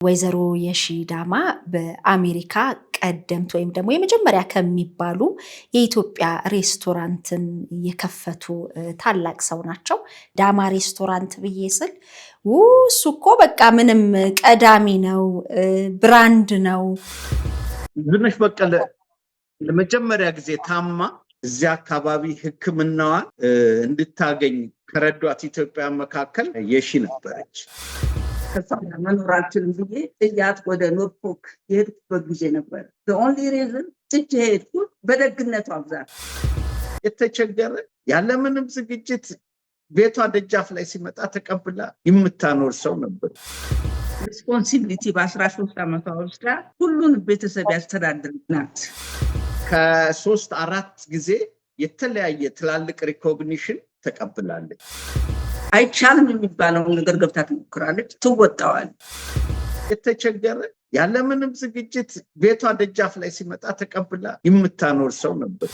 ወይዘሮ የሺዳማ በአሜሪካ ቀደምት ወይም ደግሞ የመጀመሪያ ከሚባሉ የኢትዮጵያ ሬስቶራንትን የከፈቱ ታላቅ ሰው ናቸው። ዳማ ሬስቶራንት ብዬ ስል እሱ እኮ በቃ ምንም ቀዳሚ ነው፣ ብራንድ ነው። ዝናሽ በቀለ ለመጀመሪያ ጊዜ ታማ እዚያ አካባቢ ሕክምናዋን እንድታገኝ ከረዷት ኢትዮጵያ መካከል የሺ ነበረች። መኖራችን ብዬ ጥያት ወደ ኖርፎክ የሄድኩበት ጊዜ ነበር። only reason ጥቼ ሄድኩት በደግነቷ ብዛት። የተቸገረ ያለምንም ዝግጅት ቤቷ ደጃፍ ላይ ሲመጣ ተቀብላ የምታኖር ሰው ነበር። ሪስፖንሲቢሊቲ በ13 ዓመቷ ወስዳ ሁሉን ቤተሰብ ያስተዳድር ናት። ከ3-4 ጊዜ የተለያየ ትላልቅ ሪኮግኒሽን ተቀብላለች። አይቻልም የሚባለውን ነገር ገብታ ትሞክራለች፣ ትወጣዋለች። የተቸገረ ያለምንም ዝግጅት ቤቷ ደጃፍ ላይ ሲመጣ ተቀብላ የምታኖር ሰው ነበር።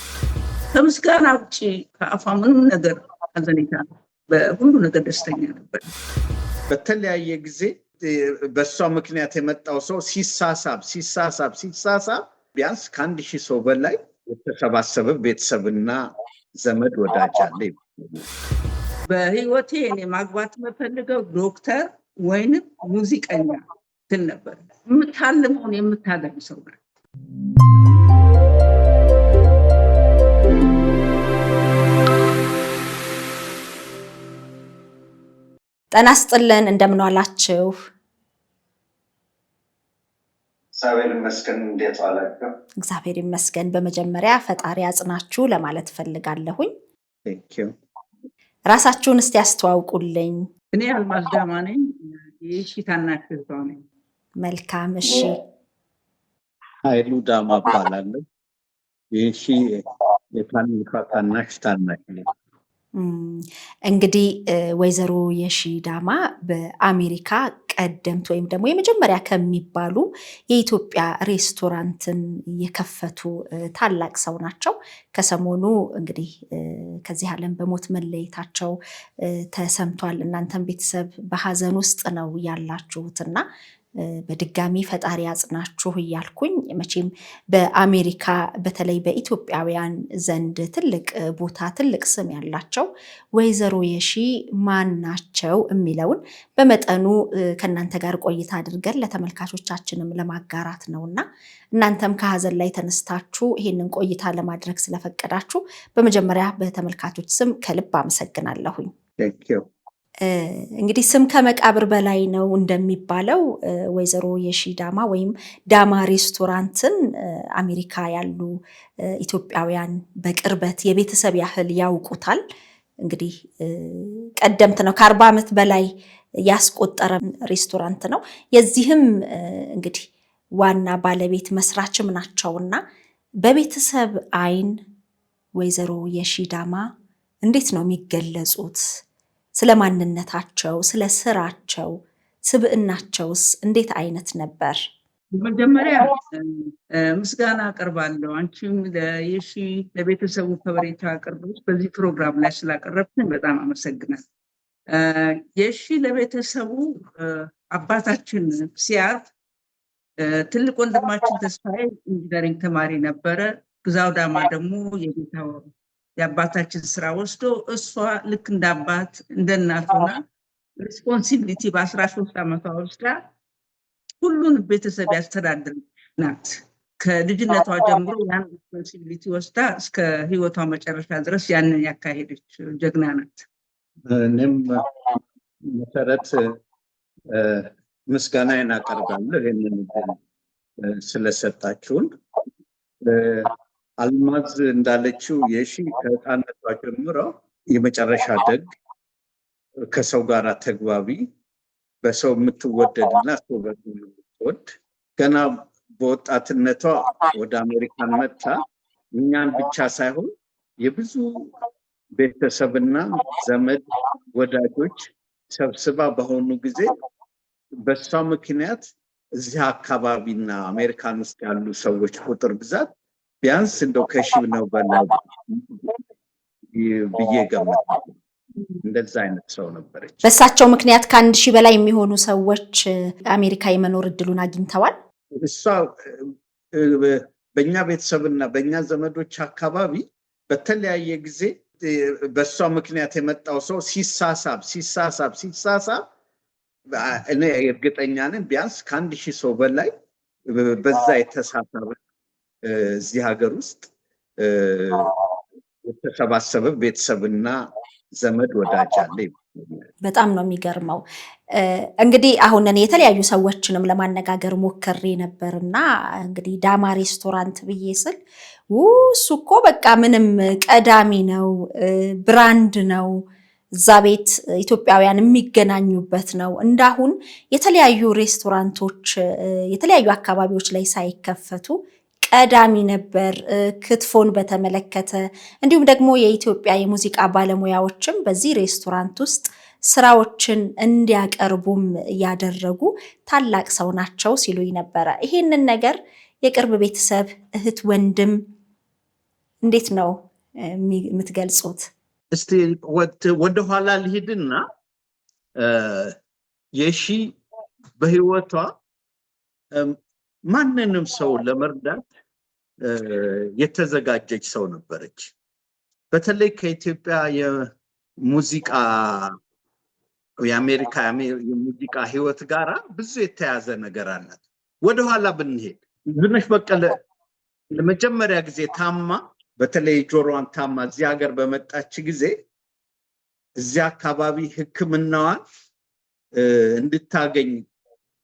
ከምስጋና ውጭ ከአፏ ምንም ነገር አዘኔታ፣ በሁሉ ነገር ደስተኛ ነበር። በተለያየ ጊዜ በሷ ምክንያት የመጣው ሰው ሲሳሳብ ቢያንስ ከ1000 ሰው በላይ የተሰባሰበ ቤተሰብና ዘመድ ወዳጅ አለ። በህይወቴ እኔ ማግባት የምፈልገው ዶክተር ወይንም ሙዚቀኛ ትል ነበር። የምታልመውን የምታገኝ ሰው ናት። ጤና ይስጥልን፣ እንደምን ዋላችሁ? እግዚአብሔር ይመስገን። እንዴት ዋላችሁ? እግዚአብሔር ይመስገን። በመጀመሪያ ፈጣሪ ያጽናችሁ ለማለት ፈልጋለሁኝ። ቴንኪው። ራሳችሁን እስቲ ያስተዋውቁልኝ። እኔ አልማዝ ዳማ ነኝ፣ የሺ ታናሽ እህቷ ነኝ። መልካም። እሺ። ኃይሉ ዳማ እባላለሁ፣ የሺ ታናሽ ነኝ። እንግዲህ ወይዘሮ የሺዳማ በአሜሪካ ቀደምት ወይም ደግሞ የመጀመሪያ ከሚባሉ የኢትዮጵያ ሬስቶራንትን የከፈቱ ታላቅ ሰው ናቸው። ከሰሞኑ እንግዲህ ከዚህ ዓለም በሞት መለየታቸው ተሰምቷል። እናንተም ቤተሰብ በሀዘን ውስጥ ነው ያላችሁትና በድጋሚ ፈጣሪ ያጽናችሁ እያልኩኝ መቼም በአሜሪካ በተለይ በኢትዮጵያውያን ዘንድ ትልቅ ቦታ ትልቅ ስም ያላቸው ወይዘሮ የሺ ማን ናቸው የሚለውን በመጠኑ ከእናንተ ጋር ቆይታ አድርገን ለተመልካቾቻችንም ለማጋራት ነውና እናንተም ከሀዘን ላይ ተነስታችሁ ይህንን ቆይታ ለማድረግ ስለፈቀዳችሁ በመጀመሪያ በተመልካቾች ስም ከልብ አመሰግናለሁኝ። እንግዲህ ስም ከመቃብር በላይ ነው እንደሚባለው ወይዘሮ የሺዳማ ወይም ዳማ ሬስቶራንትን አሜሪካ ያሉ ኢትዮጵያውያን በቅርበት የቤተሰብ ያህል ያውቁታል። እንግዲህ ቀደምት ነው፣ ከ40 ዓመት በላይ ያስቆጠረ ሬስቶራንት ነው። የዚህም እንግዲህ ዋና ባለቤት መስራችም ናቸውና በቤተሰብ አይን ወይዘሮ የሺዳማ እንዴት ነው የሚገለጹት? ስለ ማንነታቸው፣ ስለ ስራቸው፣ ስብዕናቸውስ እንዴት አይነት ነበር? በመጀመሪያ ምስጋና አቀርባለሁ። አንቺም ለየሺ ለቤተሰቡ ከበሬታ አቅርቦት በዚህ ፕሮግራም ላይ ስላቀረብን በጣም አመሰግናለሁ። የሺ ለቤተሰቡ አባታችን ሲያርፍ ትልቅ ወንድማችን ተስፋዬ ኢንጂነሪንግ ተማሪ ነበረ። ግዛው ዳማ ደግሞ የቤታው የአባታችን ስራ ወስዶ እሷ ልክ እንደ አባት እንደ እናት ሆና ሪስፖንሲቢሊቲ በ13 ዓመቷ ወስዳ ሁሉን ቤተሰብ ያስተዳድር ናት። ከልጅነቷ ጀምሮ ያን ሪስፖንሲቢሊቲ ወስዳ እስከ ህይወቷ መጨረሻ ድረስ ያንን ያካሄደች ጀግና ናት። እኔም መሰረት ምስጋናዬን አቀርባለሁ ይህንን ስለሰጣችሁን። አልማዝ እንዳለችው የሺ ከህፃንነቷ ጀምሮ የመጨረሻ ደግ፣ ከሰው ጋር ተግባቢ፣ በሰው የምትወደድና ሰው የምትወድ ገና በወጣትነቷ ወደ አሜሪካን መጥታ እኛን ብቻ ሳይሆን የብዙ ቤተሰብና ዘመድ ወዳጆች ሰብስባ በሆኑ ጊዜ በሷ ምክንያት እዚህ አካባቢና አሜሪካን ውስጥ ያሉ ሰዎች ቁጥር ብዛት ቢያንስ እንደው ከሺህ ነው በላይ ብዬ ገምታለሁ። እንደዛ አይነት ሰው ነበረች። በእሳቸው ምክንያት ከ1000 በላይ የሚሆኑ ሰዎች አሜሪካ የመኖር እድሉን አግኝተዋል። እሷ በእኛ ቤተሰብና በእኛ ዘመዶች አካባቢ በተለያየ ጊዜ በእሷ ምክንያት የመጣው ሰው ሲሳሳብ እኔ እርግጠኛ ነኝ ቢያንስ ከ1000 ሰው በላይ በዛ የተሳሳበ እዚህ ሀገር ውስጥ የተሰባሰበ ቤተሰብና ዘመድ ወዳጅ አለ። በጣም ነው የሚገርመው። እንግዲህ አሁን እኔ የተለያዩ ሰዎችንም ለማነጋገር ሞክሬ ነበርና እንግዲህ ዳማ ሬስቶራንት ብዬ ስል እሱ እኮ በቃ ምንም ቀዳሚ ነው፣ ብራንድ ነው፣ እዛ ቤት ኢትዮጵያውያን የሚገናኙበት ነው። እንዳሁን የተለያዩ ሬስቶራንቶች የተለያዩ አካባቢዎች ላይ ሳይከፈቱ ቀዳሚ ነበር። ክትፎን በተመለከተ እንዲሁም ደግሞ የኢትዮጵያ የሙዚቃ ባለሙያዎችም በዚህ ሬስቶራንት ውስጥ ስራዎችን እንዲያቀርቡም ያደረጉ ታላቅ ሰው ናቸው ሲሉኝ ነበረ። ይሄንን ነገር የቅርብ ቤተሰብ እህት፣ ወንድም እንዴት ነው የምትገልጹት? እስቲ ወደ ኋላ ልሂድና የሺ በህይወቷ ማንንም ሰው ለመርዳት የተዘጋጀች ሰው ነበረች። በተለይ ከኢትዮጵያ የሙዚቃ የአሜሪካ የሙዚቃ ህይወት ጋራ ብዙ የተያዘ ነገር አላት። ወደ ኋላ ብንሄድ ዝናሽ በቀለ ለመጀመሪያ ጊዜ ታማ፣ በተለይ ጆሮዋን ታማ እዚህ ሀገር በመጣች ጊዜ እዚህ አካባቢ ሕክምናዋን እንድታገኝ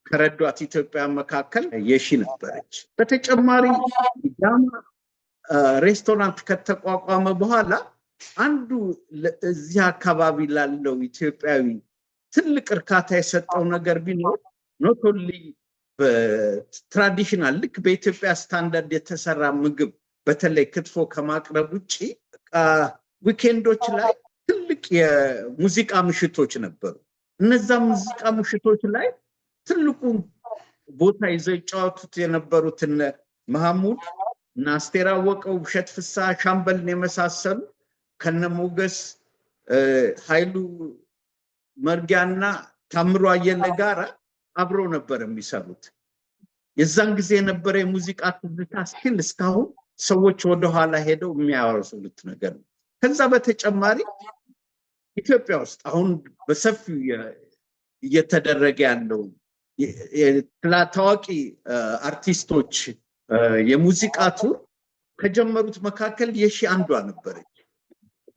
ከረዷት ኢትዮጵያ መካከል የሺ ነበረች። በተጨማሪ ዳማ ሬስቶራንት ከተቋቋመ በኋላ አንዱ እዚህ አካባቢ ላለው ኢትዮጵያዊ ትልቅ እርካታ የሰጠው ነገር ቢኖር ኖት ኦንሊ በትራዲሽናል ልክ በኢትዮጵያ ስታንዳርድ የተሰራ ምግብ በተለይ ክትፎ ከማቅረብ ውጪ ዊኬንዶች ላይ ትልቅ የሙዚቃ ምሽቶች ነበሩ። እነዛ ሙዚቃ ምሽቶች ላይ ትልቁ ቦታ ይዘው ይጫወቱት የነበሩት እነ መሐሙድ እና አስቴር አወቀ፣ ውብሸት ፍስሐ፣ ሻምበልን የመሳሰሉ ከነሞገስ ኃይሉ መርጊያና ታምሮ አየለ ጋራ አብረው ነበር የሚሰሩት። የዛን ጊዜ የነበረ የሙዚቃ ትዝታ ስቲል እስካሁን ሰዎች ወደ ኋላ ሄደው የሚያወርሱት ነገር ነው። ከዛ በተጨማሪ ኢትዮጵያ ውስጥ አሁን በሰፊው እየተደረገ ያለው ታዋቂ አርቲስቶች የሙዚቃ ቱር ከጀመሩት መካከል የሺ አንዷ ነበረች።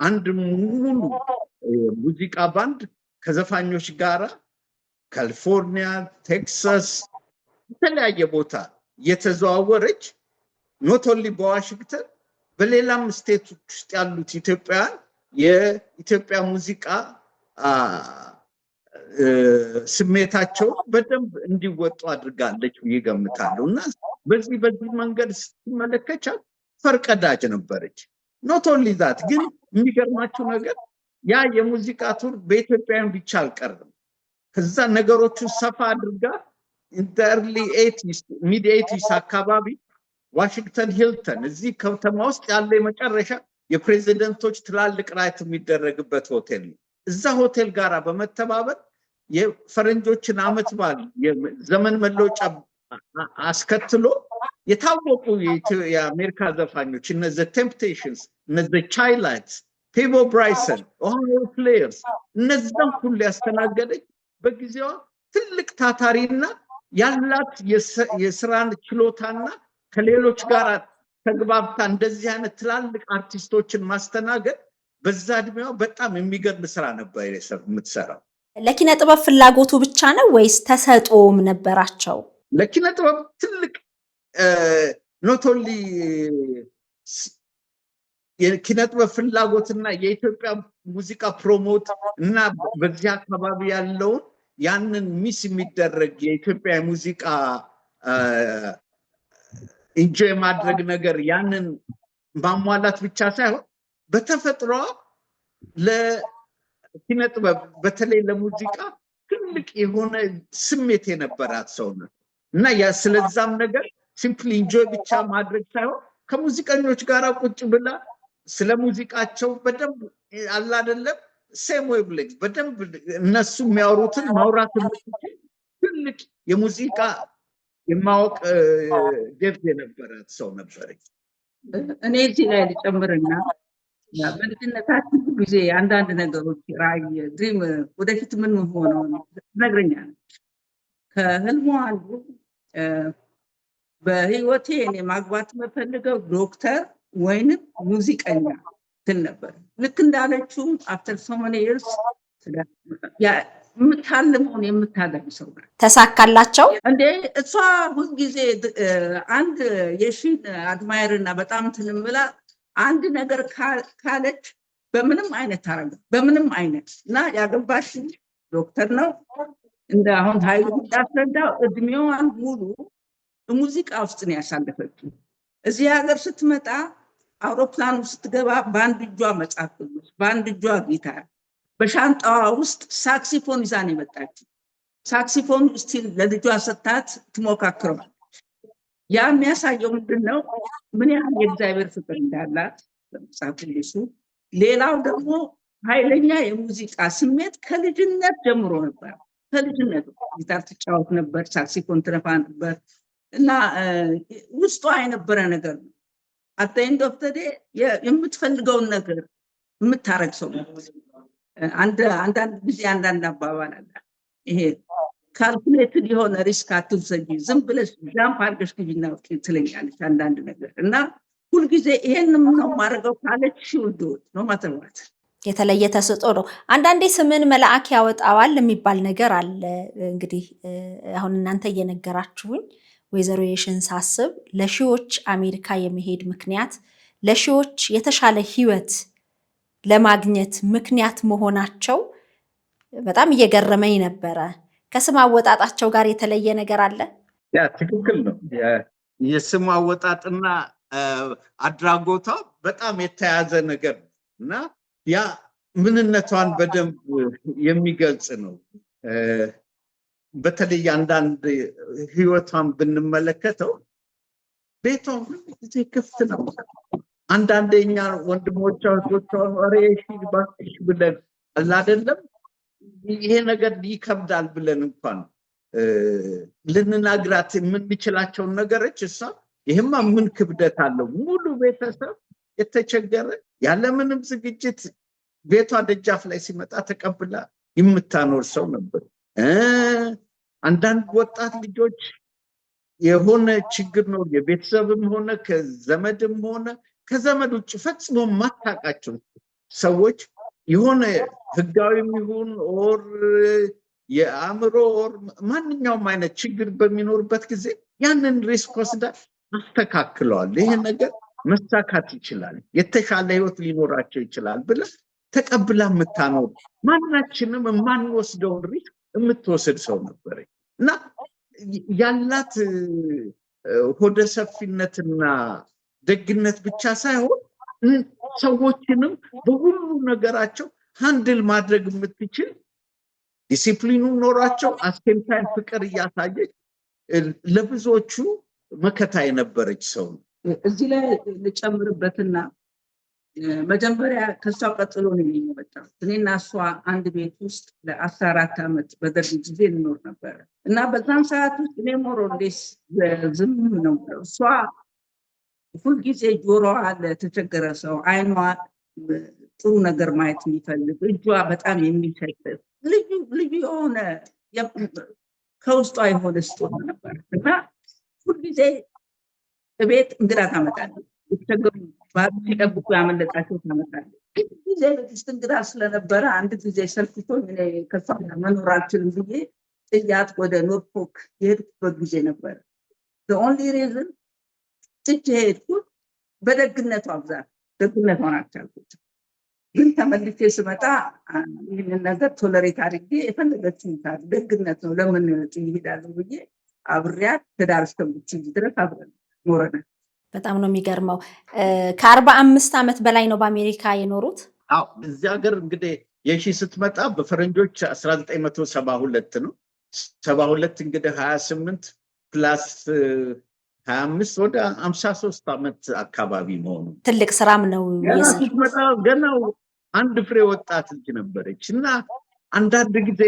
አንድ ሙሉ ሙዚቃ ባንድ ከዘፋኞች ጋራ ካሊፎርኒያ፣ ቴክሳስ የተለያየ ቦታ የተዘዋወረች ኖት ኦንሊ በዋሽንግተን በሌላም ስቴቶች ውስጥ ያሉት ኢትዮጵያውያን የኢትዮጵያ ሙዚቃ ስሜታቸው በደንብ እንዲወጡ አድርጋለች ብዬ ገምታለሁ። እና በዚህ መንገድ ስትመለከቻት ፈርቀዳጅ ነበረች። ኖት ኦንሊ ዛት ግን የሚገርማችሁ ነገር ያ የሙዚቃ ቱር በኢትዮጵያውያን ብቻ አልቀርም። ከዛ ነገሮቹን ሰፋ አድርጋ ኢንተርሊ ሚድ 80s አካባቢ ዋሽንግተን ሂልተን እዚህ ከተማ ውስጥ ያለ የመጨረሻ የፕሬዚደንቶች ትላልቅ ራት የሚደረግበት ሆቴል ነው። እዛ ሆቴል ጋራ በመተባበር የፈረንጆችን አመት በዓል የዘመን መለወጫ አስከትሎ የታወቁ የአሜሪካ ዘፋኞች እነ ዘ ቴምፕቴሽንስ፣ እነ ዘ ቻይላይትስ፣ ፔቦ ብራይሰን፣ ኦሃዮ ፍሌርስ እነዛን ሁሉ ያስተናገደች በጊዜዋ ትልቅ ታታሪና ያላት የስራን ችሎታና ከሌሎች ጋር ተግባብታ እንደዚህ አይነት ትላልቅ አርቲስቶችን ማስተናገድ በዛ እድሜዋ በጣም የሚገርም ስራ ነበር የምትሰራው። ለኪነ ጥበብ ፍላጎቱ ብቻ ነው ወይስ ተሰጥኦም ነበራቸው? ለኪነ ጥበብ ትልቅ ኖት ኦንሊ የኪነ ጥበብ ፍላጎትና የኢትዮጵያ ሙዚቃ ፕሮሞት እና በዚህ አካባቢ ያለውን ያንን ሚስ የሚደረግ የኢትዮጵያ ሙዚቃ ኢንጆይ ማድረግ ነገር ያንን ማሟላት ብቻ ሳይሆን በተፈጥሮ ለኪነ ጥበብ በተለይ ለሙዚቃ ትልቅ የሆነ ስሜት የነበራት ሰው ነው እና ያ ስለዛም ነገር ሲምፕሊ ኢንጆይ ብቻ ማድረግ ሳይሆን ከሙዚቀኞች ጋር ቁጭ ብላ ስለ ሙዚቃቸው በደንብ አላ አይደለም ሴም ዌቭሌንግዝ በደንብ እነሱ የሚያወሩትን ማውራት የምትችል ትልቅ የሙዚቃ የማወቅ ደብዝ የነበራት ሰው ነበረች። እኔ እዚህ ላይ ልጨምርና በልጅነታችን ጊዜ አንዳንድ ነገሮች ራዕይ ድሪም ወደፊት ምን ሆነው ትነግረኛለች። ከህልሟ አንዱ በህይወቴ እኔ ማግባት የምፈልገው ዶክተር ወይንም ሙዚቀኛ ትል ነበር። ልክ እንዳለችው አፍተር ሶ ማኒ ይርስ የምታልመውን የምታደርግ ሰው ናት። ተሳካላቸው እንዴ? እሷ ሁልጊዜ አንድ የሺን አድማየር እና በጣም ትንምላ አንድ ነገር ካለች በምንም አይነት ታረጋ በምንም አይነት እና ያገባሽ ዶክተር ነው። እንደ አሁን ኃይሉ እንዳስረዳው እድሜዋን ሙሉ ሙዚቃ ውስጥ ነው ያሳለፈችው። እዚህ ሀገር ስትመጣ አውሮፕላኑ ስትገባ በአንድ እጇ መጽሐፍ ቅዱስ፣ በአንድ እጇ ጊታር፣ በሻንጣዋ ውስጥ ሳክሲፎን ይዛ ነው የመጣችው። ሳክሲፎን ስቲል ለልጇ ሰታት ትሞካክረዋለች። ያ የሚያሳየው ምንድነው? ምን ያህል የእግዚአብሔር ፍቅር እንዳላት በመጽሐፍ ቅዱሱ። ሌላው ደግሞ ኃይለኛ የሙዚቃ ስሜት ከልጅነት ጀምሮ ነበር። ከልጅነት ጊታር ትጫወት ነበር፣ ሳክሲፎን ትነፋ ነበር እና ውስጧ የነበረ ነገር ነው። አታይን ዶክተር የምትፈልገውን ነገር የምታረግ ሰው ነው። አንዳንድ ጊዜ አንዳንድ አባባል አለ። ይሄ ካልኩሌትድ የሆነ ሪስክ አትውሰጂ፣ ዝም ብለሽ ጃምፕ አድርገሽ ግቢና ውጪ ትለኛለች አንዳንድ ነገር እና ሁልጊዜ ይሄንን ነው ማድረገው ካለች ሽውዶት ነው ማተርዋት የተለየ ተሰጥኦ ነው። አንዳንዴ ስምን መልአክ ያወጣዋል የሚባል ነገር አለ። እንግዲህ አሁን እናንተ እየነገራችሁኝ ወይዘሮ የሽን ሳስብ ለሺዎች አሜሪካ የመሄድ ምክንያት ለሺዎች የተሻለ ህይወት ለማግኘት ምክንያት መሆናቸው በጣም እየገረመኝ ነበረ። ከስም አወጣጣቸው ጋር የተለየ ነገር አለ? ያ ትክክል ነው። የስም አወጣጥና አድራጎቷ በጣም የተያዘ ነገር ነው እና ያ ምንነቷን በደንብ የሚገልጽ ነው። በተለይ አንዳንድ ህይወቷን ብንመለከተው ቤቷ ሁሉ ጊዜ ክፍት ነው። አንዳንድ የኛ ወንድሞቿ እህቶቿ ሬሽ ባክሽ ብለን አይደለም ይሄ ነገር ይከብዳል ብለን እንኳን ልንናግራት የምንችላቸውን ነገሮች እሷ ይሄማ ምን ክብደት አለው ሙሉ ቤተሰብ የተቸገረ ያለምንም ዝግጅት ቤቷ ደጃፍ ላይ ሲመጣ ተቀብላ የምታኖር ሰው ነበር። አንዳንድ ወጣት ልጆች የሆነ ችግር ነው የቤተሰብም ሆነ ከዘመድም ሆነ ከዘመድ ውጭ ፈጽሞ ማታቃቸው ሰዎች የሆነ ህጋዊም ይሁን ኦር የአእምሮ ኦር ማንኛውም አይነት ችግር በሚኖርበት ጊዜ ያንን ሪስክ ወስዳ አስተካክለዋል። ይሄ ነገር መሳካት ይችላል፣ የተሻለ ህይወት ሊኖራቸው ይችላል ብለ ተቀብላ የምታኖር ማናችንም የማንወስደውን ሪስክ የምትወስድ ሰው ነበር እና ያላት ሆደ ሰፊነትና ደግነት ብቻ ሳይሆን ሰዎችንም በሁሉ ነገራቸው ሃንድል ማድረግ የምትችል ዲሲፕሊኑ ኖራቸው አስከንታይ ፍቅር እያሳየች ለብዙዎቹ መከታ የነበረች ሰው ነው። እዚህ ላይ ልጨምርበትና መጀመሪያ ከሷ ቀጥሎ ነው የሚመጣው። እኔና እሷ አንድ ቤት ውስጥ ለ14 ዓመት በደርግ ጊዜ እንኖር ነበር እና በዛን ሰዓት ውስጥ እኔ ሞሮሌስ ዝም ነው። እሷ ሁልጊዜ ጆሮዋ ለተቸገረ ሰው፣ አይኗ ጥሩ ነገር ማየት የሚፈልግ፣ እጇ በጣም የሚሰጥ ልዩ የሆነ ከውስጧ የሆነ ስጦታ ነበር እና ሁልጊዜ ቤት እንግዳ ታመጣለች። የተቸገሩ ሲጠብቁ ያመለጣቸው ታመጣለች። ጊዜ በፊት እንግዳ ስለነበረ አንድ ጊዜ ሰልፍቶኝ እኔ ከሷ መኖር አልችልም ብዬ ጥያት ወደ ኖርፎክ የሄድኩበት ጊዜ ነበር። ኦንሊ ሪዝን ጥቼ ሄድኩት በደግነቷ ብዛት ደግነቷን አልቻልኩት። ግን ተመልሼ ስመጣ ይህንን ነገር ቶለሬት አድርጌ የፈለገችውን ደግነት ነው ለምን ጥዬ እሄዳለሁ ብዬ አብሬያት ትዳር እስከምትይዝ ድረስ አብረን ኖረናል። በጣም ነው የሚገርመው። ከ45 ዓመት በላይ ነው በአሜሪካ የኖሩት። አዎ እዚህ ሀገር እንግዲህ የሺ ስትመጣ በፈረንጆች 1972 ነው። 72 እንግዲህ 28 ፕላስ 25 ወደ 53 ዓመት አካባቢ መሆኑ ትልቅ ስራም ነው። ስትመጣ ገናው አንድ ፍሬ ወጣት ልጅ ነበረች እና አንዳንድ ጊዜ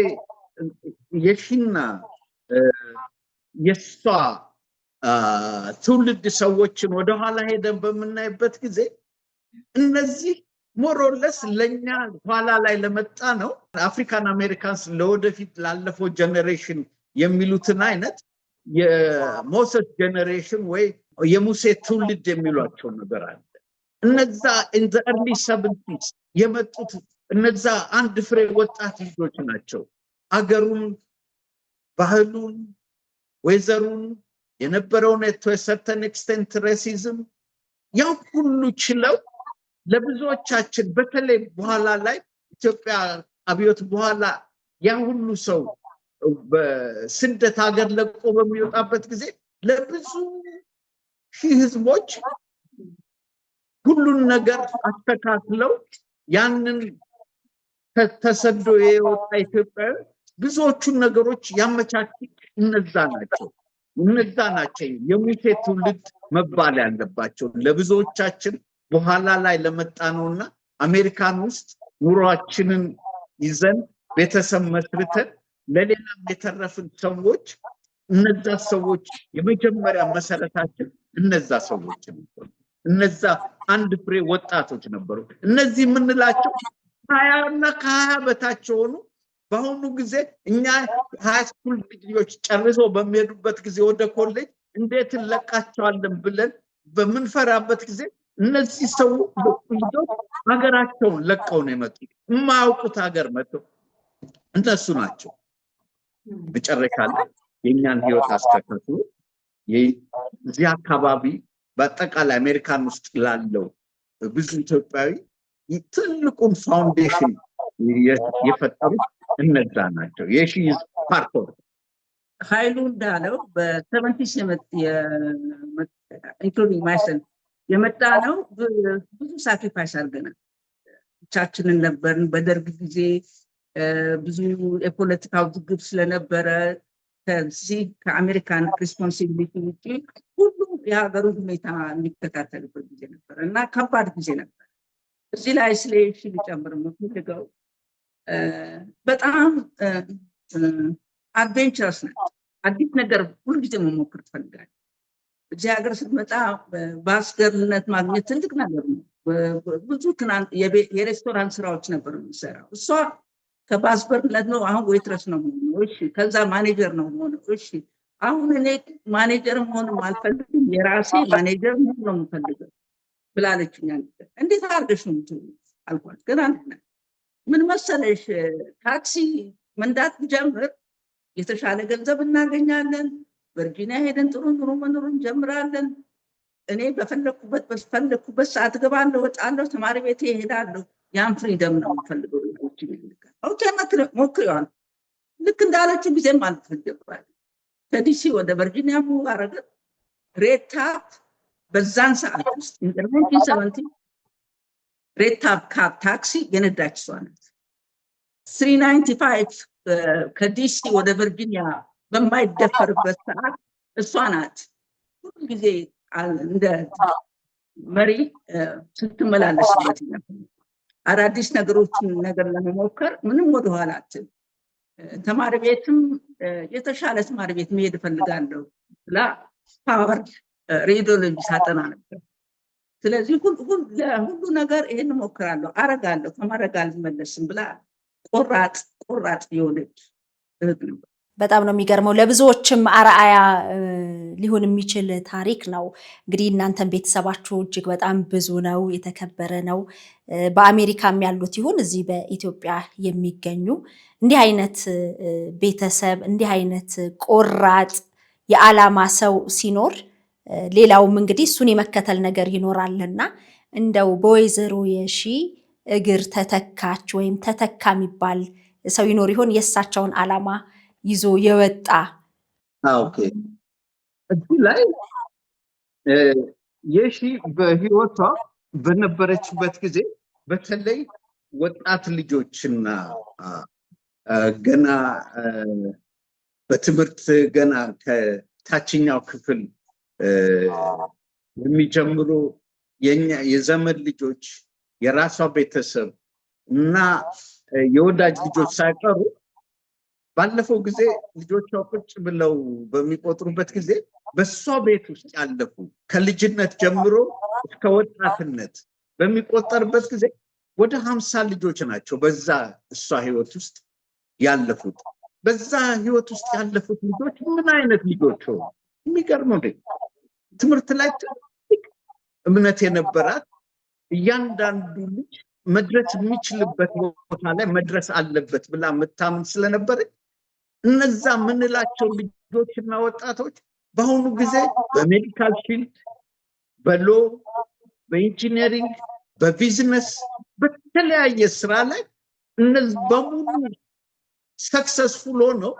የሺና የሷ ትውልድ ሰዎችን ወደኋላ ሄደን በምናይበት ጊዜ እነዚህ ሞሮለስ ለኛ ኋላ ላይ ለመጣ ነው አፍሪካን አሜሪካንስ ለወደፊት ላለፈው ጀነሬሽን የሚሉትን አይነት የሞሰስ ጀነሬሽን ወይ የሙሴ ትውልድ የሚሏቸው ነገር አለ። እነዛ in the early 70s የመጡት እነዛ አንድ ፍሬ ወጣት ልጆች ናቸው። አገሩን፣ ባህሉን፣ ወይዘሩን የነበረውን to a certain extent racism ያው ሁሉ ችለው ለብዙዎቻችን በተለይ በኋላ ላይ ኢትዮጵያ አብዮት በኋላ ያ ሁሉ ሰው በስደት ሀገር ለቆ በሚወጣበት ጊዜ ለብዙ ሺህ ህዝቦች ሁሉን ነገር አስተካክለው ያንን ተሰዶ የወጣ ኢትዮጵያ ብዙዎቹን ነገሮች ያመቻቹ እነዛ ናቸው የሙሴ ትውልድ መባል ያለባቸው ለብዙዎቻችን በኋላ ላይ ለመጣ ነውና አሜሪካን ውስጥ ኑሯችንን ይዘን ቤተሰብ መስርተን ለሌላም የተረፍን ሰዎች እነዛ ሰዎች የመጀመሪያ መሰረታችን እነዛ ሰዎች ነበሩ። እነዛ አንድ ፍሬ ወጣቶች ነበሩ። እነዚህ የምንላቸው 20 እና ከ20 በታች ሆኑ በአሁኑ ጊዜ እኛ ሃይ ስኩል ልጆች ጨርሰው በሚሄዱበት ጊዜ ወደ ኮሌጅ እንዴት እንለቃቸዋለን ብለን በምንፈራበት ጊዜ እነዚህ ሰዎች ሀገራቸውን ለቀው ነው የመጡት። የማያውቁት ሀገር መጥተው እነሱ ናቸው መጨረሻ ላይ የኛን ህይወት አስተካክለው የዚህ አካባቢ በአጠቃላይ አሜሪካን ውስጥ ላለው ብዙ ኢትዮጵያዊ ትልቁን ፋውንዴሽን የፈጠሩት እነዛ ናቸው። የሺ ፓርት ኦፍ ኃይሉ እንዳለው በ70s ኢንክሉዲንግ ማይሰልፍ የመጣ ነው። ብዙ ሳክሪፋይስ አድርገናል። ብቻችንን ነበርን። በደርግ ጊዜ ብዙ የፖለቲካ ውዝግብ ስለነበረ ከዚህ ከአሜሪካን ሪስፖንሲቢሊቲ ውጪ ሁሉም የሀገሩ ሁኔታ የሚከታተልበት ጊዜ ነበር እና ከባድ ጊዜ ነበር። እዚህ ላይ ስለ ሺ ሊጨምር የምፈልገው በጣም አድቬንቸረስ ናት። አዲስ ነገር ሁልጊዜ መሞከር ትፈልጋለች። እዚህ ሀገር ስትመጣ በአስገርነት ማግኘት ትልቅ ነገር ነው። ብዙ ትናንት የሬስቶራንት ስራዎች ነበር የሚሰራው። እሷ ከባስበርነት ነው አሁን ዌይትረስ ነው የምሆነው። እሺ ከዛ ማኔጀር ነው የምሆነው። እሺ አሁን እኔ ማኔጀር መሆንም አልፈልግም፣ የራሴ ማኔጀር መሆን ነው የምፈልገው ብላለችኝ። እንዴት አድርገሽ ነው የምትሆኚው አልኳት። ግን አንድ ምን መሰለሽ ታክሲ መንዳት ጀምር የተሻለ ገንዘብ እናገኛለን። ቨርጂኒያ ሄደን ጥሩ ኑሮ መኖር እንጀምራለን። እኔ በፈለኩበት ሰዓት ገባለሁ፣ ወጣለሁ፣ ተማሪ ቤት እሄዳለሁ። ያን ፍሪደም ነው የምፈልገው። ሞክሬዋል። ልክ እንዳለችው ጊዜም አልፈጀባል። ከዲሲ ወደ ቨርጂኒያ ሙቭ አደረግን። ሬድ ታፕ በዛን ሰዓት ውስጥ ኢንተርኔት 70 ሬድ ታፕ ካፕ ታክሲ የነዳች እሷ ናት። 395 ከዲሲ ወደ ቨርጂኒያ በማይደፈርበት ሰዓት እሷ ናት ሁሉ ጊዜ እንደ መሪ ስትመላለስበት ነበር። አዳዲስ ነገሮችን ለመሞከር ምንም ወደኋላ አትልም። ተማሪ ቤትም የተሻለ ተማሪ ቤት መሄድ እፈልጋለሁ ብላ ፓወር ሬዲዮሎጂ ሳጠና ነበር። ስለዚህ ሁሉ ነገር ይሄን እሞክራለሁ አረጋለሁ ከማድረግ አልመለስም ብላ ቆራጥ የሆነች እህት ነበር። በጣም ነው የሚገርመው። ለብዙዎችም አርአያ ሊሆን የሚችል ታሪክ ነው። እንግዲህ እናንተም ቤተሰባችሁ እጅግ በጣም ብዙ ነው፣ የተከበረ ነው። በአሜሪካም ያሉት ይሁን እዚህ በኢትዮጵያ የሚገኙ እንዲህ አይነት ቤተሰብ እንዲህ አይነት ቆራጥ የዓላማ ሰው ሲኖር ሌላውም እንግዲህ እሱን የመከተል ነገር ይኖራልና እንደው በወይዘሮ የሺ እግር ተተካች ወይም ተተካ የሚባል ሰው ይኖር ይሆን የእሳቸውን ዓላማ ይዞ የወጣ? ኦኬ እዚህ ላይ የሺ በህይወቷ በነበረችበት ጊዜ በተለይ ወጣት ልጆችና ገና በትምህርት ገና ከታችኛው ክፍል የሚጀምሩ የዘመድ ልጆች የራሷ ቤተሰብ እና የወዳጅ ልጆች ሳይቀሩ ባለፈው ጊዜ ልጆቿ ቁጭ ብለው በሚቆጥሩበት ጊዜ በሷ ቤት ውስጥ ያለፉ ከልጅነት ጀምሮ እስከ ወጣትነት በሚቆጠርበት ጊዜ ወደ 50 ልጆች ናቸው በዛ እሷ ህይወት ውስጥ ያለፉት። በዛ ህይወት ውስጥ ያለፉት ልጆች ምን አይነት ልጆች ሆኑ? የሚገርም ነው። ትምህርት ላይ ትልቅ እምነት የነበራት እያንዳንዱ ልጅ መድረስ የሚችልበት ቦታ ላይ መድረስ አለበት ብላ የምታምን ስለነበረች እነዛ ምንላቸው ልጆችና ወጣቶች በአሁኑ ጊዜ በሜዲካል ፊልድ፣ በሎ፣ በኢንጂነሪንግ፣ በቢዝነስ በተለያየ ስራ ላይ እነዚህ በሙሉ ሰክሰስፉል ሆነው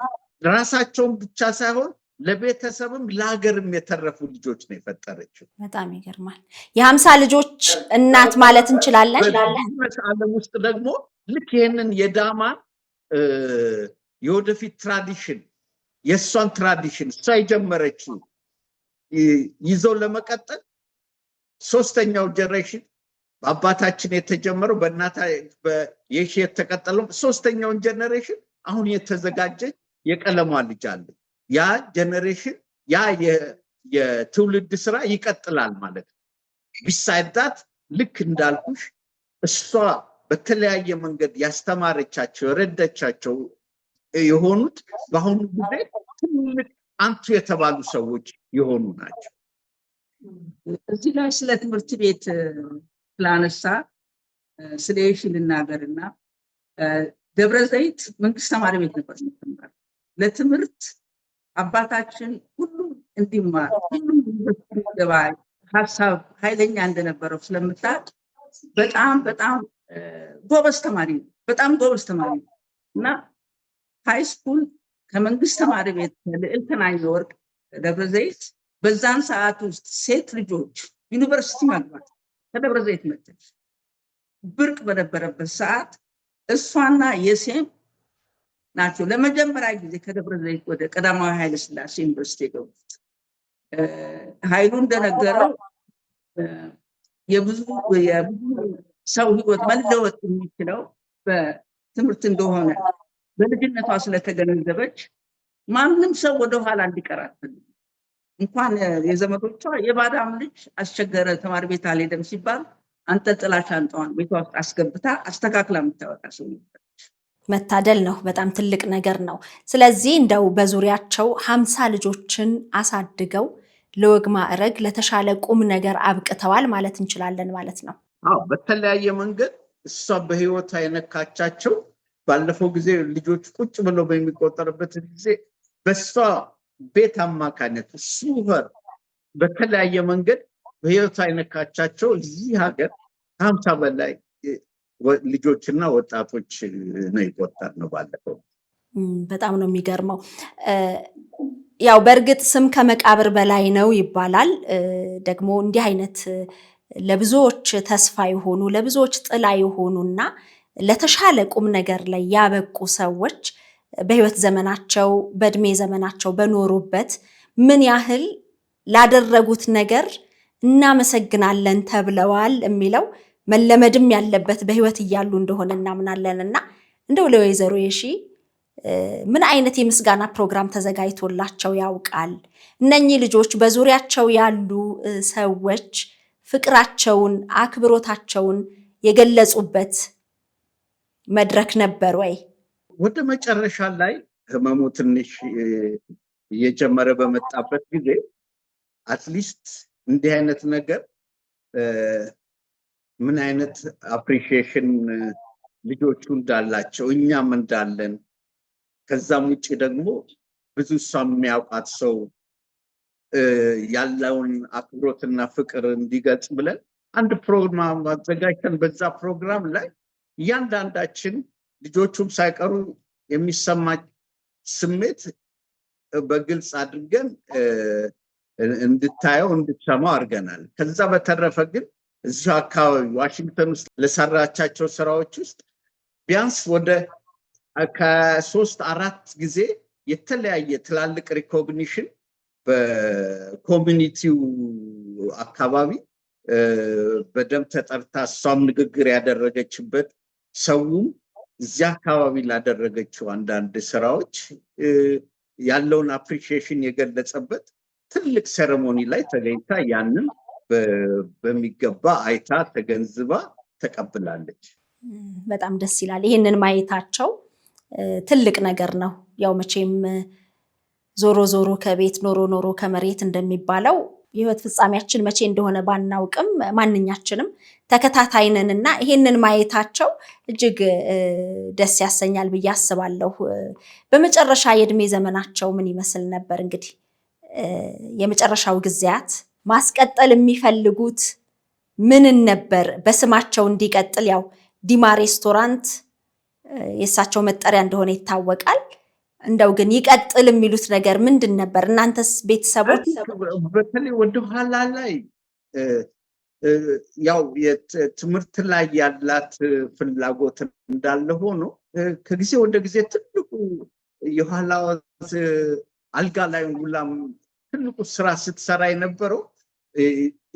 ራሳቸውን ብቻ ሳይሆን ለቤተሰብም ለሀገርም የተረፉ ልጆች ነው የፈጠረችው። በጣም ይገርማል። የ50 ልጆች እናት ማለት እንችላለን። በቢዝነስ ዓለም ውስጥ ደግሞ ልክ ይህንን የዳማ የወደፊት ትራዲሽን የእሷን ትራዲሽን እሷ የጀመረችው ይዘው ለመቀጠል ሶስተኛው ጀነሬሽን በአባታችን የተጀመረው በእናታ የሺ የተቀጠለው ሶስተኛውን ጀነሬሽን አሁን የተዘጋጀ የቀለሟ ልጅ አለ። ያ ጀነሬሽን ያ የትውልድ ስራ ይቀጥላል ማለት ነው። ቢሳይዳት ልክ እንዳልኩሽ እሷ በተለያየ መንገድ ያስተማረቻቸው የረዳቻቸው የሆኑት በአሁኑ ጊዜ ትልቅ አንቱ የተባሉ ሰዎች የሆኑ ናቸው። እዚህ ላይ ስለ ትምህርት ቤት ስላነሳ ስለ የሺ ልናገርና ደብረ ዘይት መንግስት ተማሪ ቤት ነበር የምትማረው። ለትምህርት አባታችን ሁሉም እንዲማር ሁሉም እንዲገባ ሀሳብ ኃይለኛ እንደነበረው ስለምታውቅ በጣም ጎበዝ ተማሪ ነው። በጣም ጎበዝ ተማሪ ነው እና ሃይ ስኩል ከመንግስት ተማሪ ቤት ልዕልትናኝ ወርቅ ደብረ ዘይት በዛን ሰዓት ውስጥ ሴት ልጆች ዩኒቨርሲቲ መግባት ከደብረ ዘይት መጥተሽ ብርቅ በነበረበት ሰዓት እሷና የሴም ናቸው ለመጀመሪያ ጊዜ ከደብረ ዘይት ወደ ቀዳማዊ ኃይለ ሥላሴ ዩኒቨርሲቲ የገቡት። ኃይሉ እንደነገረው የብዙ ሰው ህይወት መለወጥ የሚችለው በትምህርት እንደሆነ በልጅነቷ ስለተገነዘበች ማንም ሰው ወደኋላ እንዲቀር አትፈልግም። እንኳን የዘመዶቿ የባዳም ልጅ አስቸገረ ተማሪ ቤት አልሄደም ሲባል አንተ ጥላሽ አንጣዋን ቤቷ ውስጥ አስገብታ አስተካክላ የምታወጣ ሰው ነበረች። መታደል ነው። በጣም ትልቅ ነገር ነው። ስለዚህ እንደው በዙሪያቸው 50 ልጆችን አሳድገው ለወግ ማዕረግ ለተሻለ ቁም ነገር አብቅተዋል ማለት እንችላለን ማለት ነው። አዎ፣ በተለያየ መንገድ እሷ በህይወቷ የነካቻቸው ባለፈው ጊዜ ልጆች ቁጭ ብለው በሚቆጠርበት ጊዜ በሷ ቤት አማካኝነት ሱፐር በተለያየ መንገድ በህይወቷ የነካቻቸው እዚህ ሀገር 50 በላይ ልጆችና ወጣቶች ነው የቆጠርነው ባለፈው። በጣም ነው የሚገርመው። ያው በእርግጥ ስም ከመቃብር በላይ ነው ይባላል። ደግሞ እንዲህ አይነት ለብዙዎች ተስፋ የሆኑ ለብዙዎች ጥላ የሆኑና ለተሻለ ቁም ነገር ላይ ያበቁ ሰዎች በህይወት ዘመናቸው በእድሜ ዘመናቸው በኖሩበት ምን ያህል ላደረጉት ነገር እናመሰግናለን ተብለዋል የሚለው መለመድም ያለበት በህይወት እያሉ እንደሆነ እናምናለንና እንደው ለወይዘሮ የሺ ምን አይነት የምስጋና ፕሮግራም ተዘጋጅቶላቸው ያውቃል? እነኚህ ልጆች በዙሪያቸው ያሉ ሰዎች ፍቅራቸውን አክብሮታቸውን የገለጹበት መድረክ ነበር ወይ? ወደ መጨረሻ ላይ ህመሙ ትንሽ እየጀመረ በመጣበት ጊዜ አትሊስት እንዲህ አይነት ነገር ምን አይነት አፕሪሺዬሽን ልጆቹ እንዳላቸው እኛም እንዳለን ከዛም ውጭ ደግሞ ብዙ ሰው የሚያውቃት ሰው ያለውን አክብሮትና ፍቅር እንዲገልጽ ብለን አንድ ፕሮግራም አዘጋጅተን በዛ ፕሮግራም ላይ እያንዳንዳችን ልጆቹም ሳይቀሩ የሚሰማች ስሜት በግልጽ አድርገን እንድታየው እንድትሰማው አድርገናል። ከዛ በተረፈ ግን እዚሁ አካባቢ ዋሽንግተን ውስጥ ለሰራቻቸው ስራዎች ውስጥ ቢያንስ ወደ ከ3-4 ጊዜ የተለያየ ትላልቅ ሪኮግኒሽን በኮሚኒቲው አካባቢ በደንብ ተጠርታ እሷም ንግግር ያደረገችበት ሰውም እዚያ አካባቢ ላደረገችው አንዳንድ ስራዎች ያለውን አፕሪሺዬሽን የገለጸበት ትልቅ ሴሬሞኒ ላይ ተገኝታ ያንን በሚገባ አይታ ተገንዝባ ተቀብላለች። በጣም ደስ ይላል። ይህንን ማየታቸው ትልቅ ነገር ነው። ያው መቼም ዞሮ ዞሮ ከቤት ኖሮ ኖሮ ከመሬት እንደሚባለው የህይወት ፍጻሜያችን መቼ እንደሆነ ባናውቅም ማንኛችንም ተከታታይ ነንና ይሄንን ማየታቸው እጅግ ደስ ያሰኛል ብዬ አስባለሁ። በመጨረሻ የእድሜ ዘመናቸው ምን ይመስል ነበር? እንግዲህ የመጨረሻው ጊዜያት ማስቀጠል የሚፈልጉት ምንን ነበር? በስማቸው እንዲቀጥል ያው ዲማ ሬስቶራንት የእሳቸው መጠሪያ እንደሆነ ይታወቃል። እንደው ግን ይቀጥል የሚሉት ነገር ምንድን ነበር? እናንተስ ቤተሰቦች? በተለይ ወደኋላ ላይ ያው ትምህርት ላይ ያላት ፍላጎት እንዳለ ሆኖ ከጊዜ ወደ ጊዜ ትልቁ የኋላ አልጋ ላይ ውላም ትልቁ ስራ ስትሰራ የነበረው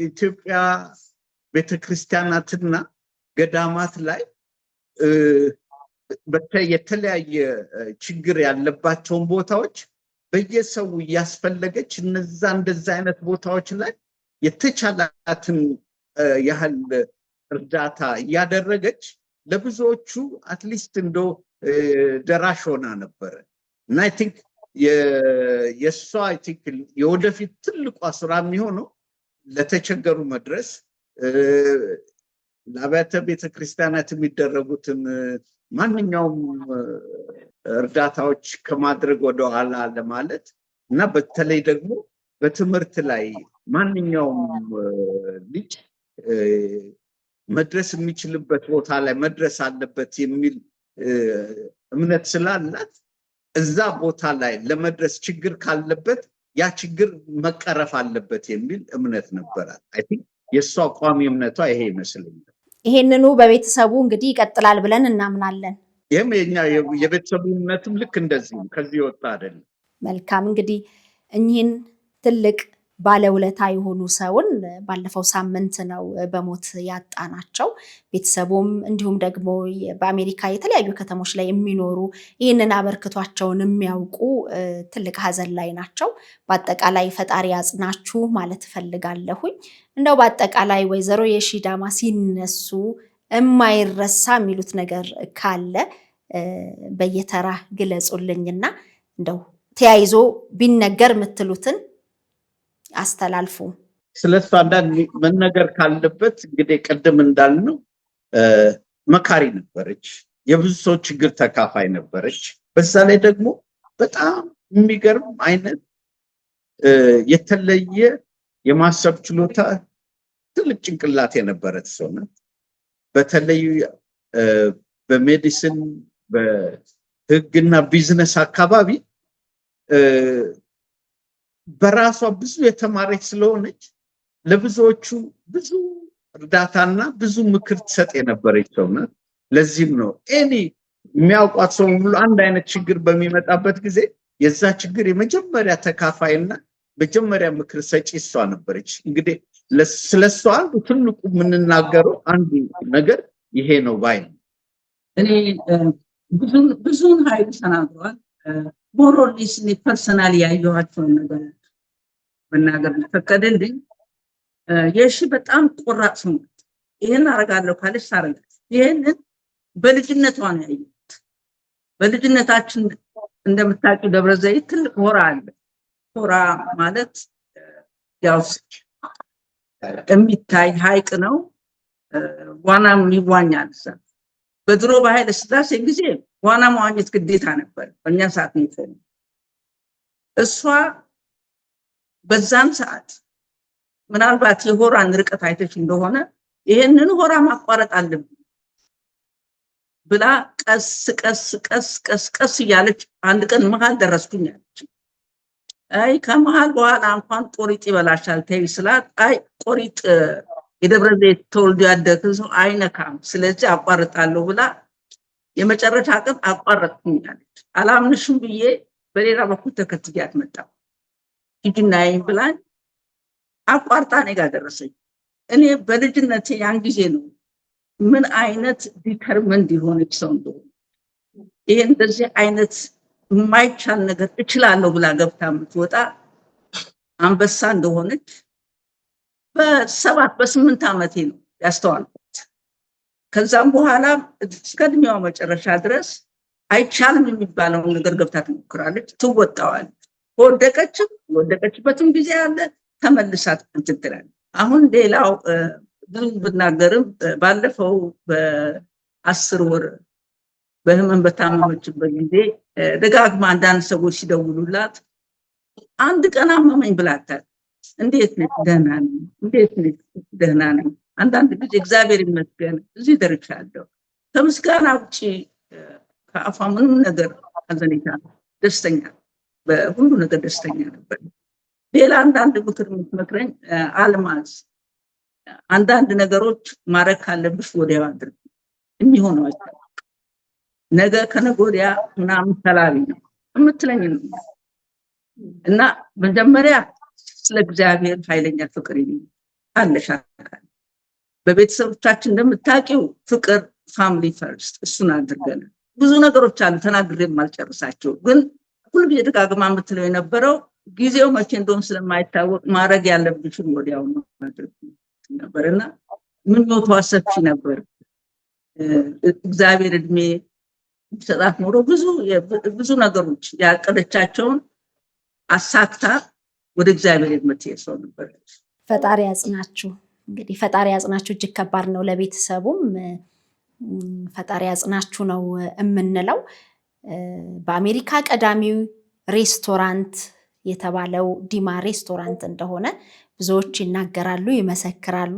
ኢትዮጵያ ቤተክርስቲያናትና ገዳማት ላይ የተለያየ ችግር ያለባቸውን ቦታዎች በየሰው እያስፈለገች እነዛ እንደዛ አይነት ቦታዎች ላይ የተቻላትን ያህል እርዳታ እያደረገች ለብዙዎቹ አትሊስት እንዶ ደራሽ ሆና ነበረ እና አይ ቲንክ የእሷ አይ ቲንክ የወደፊት ትልቋ ስራ የሚሆነው ለተቸገሩ መድረስ፣ ለአብያተ ቤተክርስቲያናት የሚደረጉትን ማንኛውም እርዳታዎች ከማድረግ ወደኋላ ለማለት እና በተለይ ደግሞ በትምህርት ላይ ማንኛውም ልጅ መድረስ የሚችልበት ቦታ ላይ መድረስ አለበት የሚል እምነት ስላላት እዛ ቦታ ላይ ለመድረስ ችግር ካለበት ያ ችግር መቀረፍ አለበት የሚል እምነት ነበራት። አይ ቲንክ የእሷ ቋሚ እምነቷ ይሄ ይመስለኛል። ይሄንኑ በቤተሰቡ እንግዲህ ይቀጥላል ብለን እናምናለን። ይህም የኛ የቤተሰቡ እምነትም ልክ እንደዚህ ከዚህ ወጣ አይደለም። መልካም። እንግዲህ እኚህን ትልቅ ባለውለታ የሆኑ ሰውን ባለፈው ሳምንት ነው በሞት ያጣናቸው። ቤተሰቡም እንዲሁም ደግሞ በአሜሪካ የተለያዩ ከተሞች ላይ የሚኖሩ ይህንን አበርክቷቸውን የሚያውቁ ትልቅ ሀዘን ላይ ናቸው። በአጠቃላይ ፈጣሪ ያጽናችሁ ማለት እፈልጋለሁኝ። እንደው በአጠቃላይ ወይዘሮ የሺ ዳማ ሲነሱ የማይረሳ የሚሉት ነገር ካለ በየተራ ግለጹልኝና እንደው ተያይዞ ቢነገር የምትሉትን አስተላልፉ። ስለሱ አንዳንድ መነገር ካለበት እንግዲህ ቅድም እንዳልነው መካሪ ነበረች፣ የብዙ ሰው ችግር ተካፋይ ነበረች። በዛ ላይ ደግሞ በጣም የሚገርም አይነት የተለየ የማሰብ ችሎታ፣ ትልቅ ጭንቅላት የነበረት ሰው ናት። በተለይ በሜዲሲን በህግና ቢዝነስ አካባቢ በራሷ ብዙ የተማረች ስለሆነች ለብዙዎቹ ብዙ እርዳታና ብዙ ምክር ትሰጥ የነበረች ሰው ናት። ለዚህም ነው የሚያውቋት ሰው ሁሉ አንድ አይነት ችግር በሚመጣበት ጊዜ የዛ ችግር የመጀመሪያ ተካፋይና መጀመሪያ ምክር ሰጪ እሷ ነበረች። እንግዲህ ስለሷ አንዱ ትልቁ የምንናገረው አንዱ ነገር ይሄ ነው ባይ ነው። እኔ ብዙን ኃይሉ ተናግሯል። ሞሮሊስ ፐርሰናል ያየኋቸውን ነገር መናገር ፈቀደልኝ። የሺ በጣም ቆራጥ ሰው ናት። ይሄን አረጋለሁ ካለች ታረጋለች። ይሄንን በልጅነቷ ነው ያየሁት። በልጅነታችን እንደምታውቂው ደብረ ዘይት ትልቅ ሆራ አለ። ሆራ ማለት ያው የሚታይ ሐይቅ ነው። ዋናም ይዋኛል። በድሮ በኃይለ ሥላሴ ጊዜ ዋና መዋኘት ግዴታ ነበር። በእኛ ሰዓት ነው ይፈል። እሷ በዛን ሰዓት ምናልባት የሆራን ርቀት አይተች እንደሆነ ይሄንን ሆራ ማቋረጥ አለብን ብላ ቀስ ቀስ ቀስ ቀስ ቀስ እያለች አንድ ቀን መሃል ደረስኩኝ አለች። አይ ከመሃል በኋላ እንኳን ቆሪጥ ይበላሻል ተይ ስላት፣ አይ ቆሪጥ የደብረ ዘይት ተወልዶ ያደገ ሰው አይነካም፣ ስለዚህ አቋርጣለሁ ብላ የመጨረሻ ቀን አቋረጥኩኝ አለች። አላምንሽም ብዬ በሌላ በኩል ተከትያት መጣሁ። ሂጂናይ ብላኝ አቋርጣ እኔ ጋር ደረሰኝ። እኔ በልጅነቴ ያን ጊዜ ነው ምን አይነት ዲተርሚንድ የሆነች ሰው እንደሆነ ይሄ እንደዚህ አይነት የማይቻል ነገር እችላለሁ ብላ ገብታ የምትወጣ አንበሳ እንደሆነች በ7-8 ዓመቴ ነው ያስተዋልኩት። ከዛም በኋላ እስከ እድሜዋ መጨረሻ ድረስ አይቻልም የሚባለውን ነገር ገብታ ትሞክራለች፣ ትወጣዋለች። ወደቀችበትም ጊዜ አለ፣ ተመልሳ ትላለች። አሁን ሌላው ብዙ ብናገርም ባለፈው በ10 ወር በህመም በታመመችበት ጊዜ ደጋግማ አንዳንድ ሰዎች ሲደውሉላት አንድ ቀን አመመኝ ብላታል። እንዴት ነሽ? ደህና ነኝ። እንዴት ነሽ? ደህና ነኝ። አንዳንድ ጊዜ እግዚአብሔር ይመስገን እዚህ ደርሻለሁ። ከምስጋና ውጭ ከአፏ ምንም ነገር ሐዘኔታ፣ ደስተኛ በሁሉ ነገር ደስተኛ ነበር። ሌላ አንዳንድ ምክር የምትመክረኝ አልማዝ አንዳንድ ነገሮች ማድረግ ካለብሽ ወዲያው አድርጊ፣ የሚሆነው አይታወቅም፣ ነገ ከነገ ወዲያ ምናምን ተላቢ ነው የምትለኝ ነው። እና መጀመሪያ ስለ እግዚአብሔር ኃይለኛ ፍቅር አለሽ። በቤተሰቦቻችን እንደምታውቂው ፍቅር ፋሚሊ ፈርስት፣ እሱን አድርገን ብዙ ነገሮች አሉ ተናግሬ የማልጨርሳቸው፣ ግን ሁልጊዜ ደጋግማ የምትለው የነበረው ጊዜው መቼ እንደሆነ ስለማይታወቅ ማድረግ ያለብሽን ወዲያው ማድረግ ነበርና ምኞቷ ሰፊ ነበር። እግዚአብሔር እድሜ ሰጣት ኖሮ ብዙ ነገሮች ያቀደቻቸውን አሳክታ ወደ እግዚአብሔር የምትሄድ ሰው ነበረች። ፈጣሪ ያጽናችሁ። እንግዲህ ፈጣሪ ያጽናችሁ እጅግ ከባድ ነው። ለቤተሰቡም ፈጣሪ ያጽናችሁ ነው የምንለው። በአሜሪካ ቀዳሚው ሬስቶራንት የተባለው ዲማ ሬስቶራንት እንደሆነ ብዙዎች ይናገራሉ፣ ይመሰክራሉ።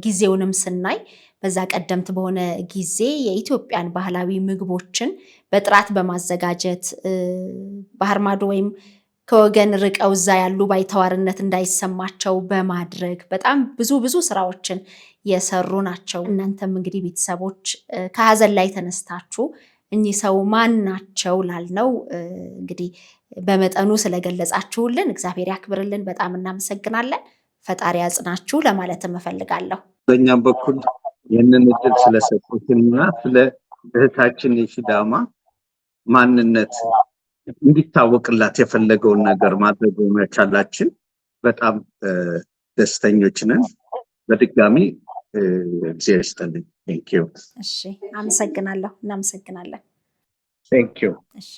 ጊዜውንም ስናይ በዛ ቀደምት በሆነ ጊዜ የኢትዮጵያን ባህላዊ ምግቦችን በጥራት በማዘጋጀት ባህር ማዶ ወይም ከወገን ርቀው እዛ ያሉ ባይተዋርነት እንዳይሰማቸው በማድረግ በጣም ብዙ ስራዎችን የሰሩ ናቸው። እናንተም እንግዲህ ቤተሰቦች ከሀዘን ላይ ተነስታችሁ እኚህ ሰው ማን ናቸው ላልነው እንግዲህ በመጠኑ ስለገለጻችሁልን እግዚአብሔር ያክብርልን። በጣም እናመሰግናለን። ፈጣሪ ያጽናችሁ ለማለት እፈልጋለሁ። በእኛም በኩል ይህንን እድል ስለሰጡትና ስለ እህታችን የሺዳማ ማንነት እንዲታወቅላት የፈለገውን ነገር ማድረግ መቻላችን በጣም ደስተኞች ነን። በድጋሚ እግዚአብሔር ይስጥልኝ። ቴንክ ዩ። እሺ፣ አመሰግናለሁ። እናመሰግናለን። ቴንክ ዩ። እሺ